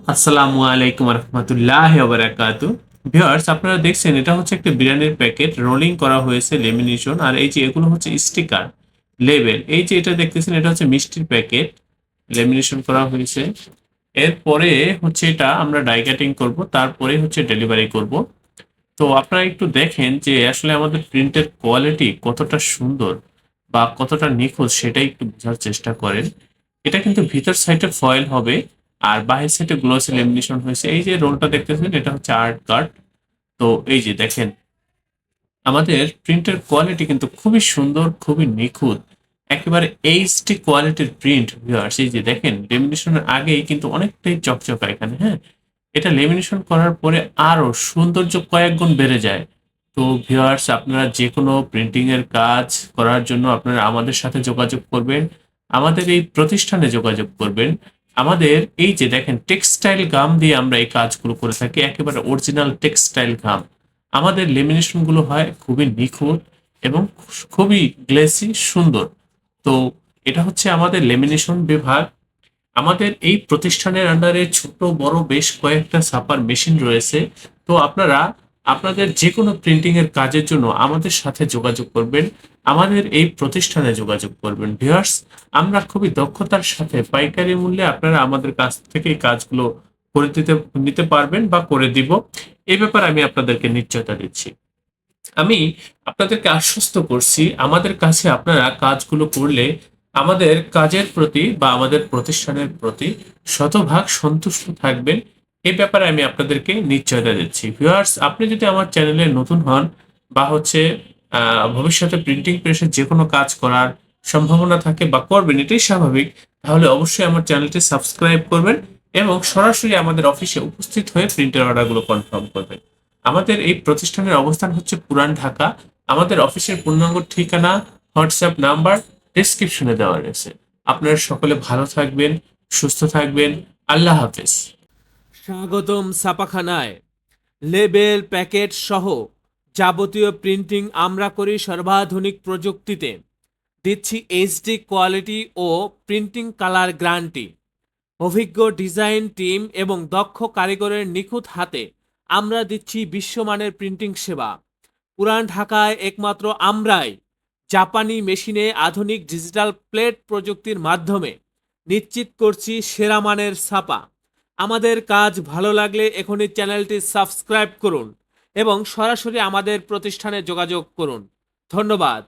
আসসালামু আলাইকুম রহমতুল্লাহ বারাকাতু। ভিউয়ার্স, আপনারা দেখছেন এটা হচ্ছে একটা বিরিয়ানির প্যাকেট রোলিং করা হয়েছে লেমিনেশন, আর এই যে এগুলো হচ্ছে স্টিকার লেবেল। এই যে এটা দেখতেছেন এটা হচ্ছে মিষ্টির প্যাকেট লেমিনেশন করা হয়েছে। এরপরে হচ্ছে এটা আমরা ডাই কাটিং করব, তারপরে হচ্ছে ডেলিভারি করব। তো আপনারা একটু দেখেন যে আসলে আমাদের প্রিন্টের কোয়ালিটি কতটা সুন্দর বা কতটা নিখুঁত, সেটাই একটু বোঝার চেষ্টা করেন। এটা কিন্তু ভিতর সাইডে ফয়েল হবে আর বাহির সাইডে গ্লসি লেমিনেশন হয়েছে। এই যে রোলটা দেখতেছেন এটা হচ্ছে আর্ট কার্ড। তো এই যে দেখেন আমাদের প্রিন্টের কোয়ালিটি কিন্তু খুবই সুন্দর, খুবই নিখুঁত, একেবারে এইচডি কোয়ালিটির প্রিন্ট। ভিউয়ার্স, এই যে দেখেন লেমিনেশনের আগেই কিন্তু অনেকটাই চকচকা এখানে, হ্যাঁ। এটা লেমিনেশন করার পরে আরো সৌন্দর্য কয়েক গুণ বেড়ে যায়। তো ভিউয়ার্স, আপনারা যে কোনো প্রিন্টিং এর কাজ করার জন্য আপনারা আমাদের সাথে যোগাযোগ করবেন, আমাদের এই প্রতিষ্ঠানে যোগাযোগ করবেন। আমাদের এই যে দেখেন টেক্সটাইল গাম দিয়ে আমরা এই কাজগুলো করে থাকি, একেবারে অরিজিনাল টেক্সটাইল গাম। আমাদের লেমিনেশন গুলো হয় খুবই নিখুঁত এবং খুবই গ্লেসি সুন্দর। তো এটা হচ্ছে আমাদের লেমিনেশন বিভাগ। আমাদের এই প্রতিষ্ঠানের আন্ডারে ছোট বড় বেশ কয়েকটা ছাপার মেশিন রয়েছে। তো আপনারা আপনাদের যে কোনো প্রিন্টিং এর কাজের জন্য আমাদের সাথে যোগাযোগ করবেন, আমাদের এই প্রতিষ্ঠানে যোগাযোগ করবেন। ভিউয়ার্স, আমরা খুবই দক্ষতার সাথে পাইকারি মূল্যে আপনারা আমাদের কাছ থেকে এই কাজগুলো করে নিতে পারবেন বা করে দিব, এই ব্যাপারে আমি আপনাদেরকে নিশ্চয়তা দিচ্ছি। আমি আপনাদেরকে আশ্বস্ত করছি আমাদের কাছে আপনারা কাজগুলো করলে আমাদের কাজের প্রতি বা আমাদের প্রতিষ্ঠানের প্রতি শতভাগ সন্তুষ্ট থাকবেন, এই ব্যাপারে আমি আপনাদেরকে নিশ্চয়তা দিচ্ছি। ভিউয়ার্স, আপনি যদি আমার চ্যানেলে নতুন হন বা হচ্ছে ভবিষ্যতে প্রিন্টিং প্রেসে যে কোনো কাজ করার সম্ভাবনা থাকে বা করবেন, এটাই স্বাভাবিক, তাহলে অবশ্যই আমার চ্যানেলটি সাবস্ক্রাইব করবেন এবং সরাসরি আমাদের অফিসে উপস্থিত হয়ে প্রিন্টের অর্ডারগুলো কনফার্ম করবেন। আমাদের এই প্রতিষ্ঠানের অবস্থান হচ্ছে পুরান ঢাকা। আমাদের অফিসের পূর্ণাঙ্গ ঠিকানা, হোয়াটসঅ্যাপ নাম্বার ডেসক্রিপশনে দেওয়া রয়েছে। আপনারা সকলে ভালো থাকবেন, সুস্থ থাকবেন। আল্লাহ হাফেজ। স্বাগতম ছাপাখানায়। লেবেল প্যাকেট সহ যাবতীয় প্রিন্টিং আমরা করি সর্বাধুনিক প্রযুক্তিতে। দিচ্ছি এইচডি কোয়ালিটি ও প্রিন্টিং কালার গ্যারান্টি। অভিজ্ঞ ডিজাইন টিম এবং দক্ষ কারিগরের নিখুঁত হাতে আমরা দিচ্ছি বিশ্বমানের প্রিন্টিং সেবা। পুরান ঢাকায় একমাত্র আমরাই জাপানি মেশিনে আধুনিক ডিজিটাল প্লেট প্রযুক্তির মাধ্যমে নিশ্চিত করছি সেরা মানের ছাপা। আমাদের কাজ ভালো লাগলে এখনই চ্যানেলটি সাবস্ক্রাইব করুন এবং সরাসরি আমাদের প্রতিষ্ঠানে যোগাযোগ করুন। ধন্যবাদ।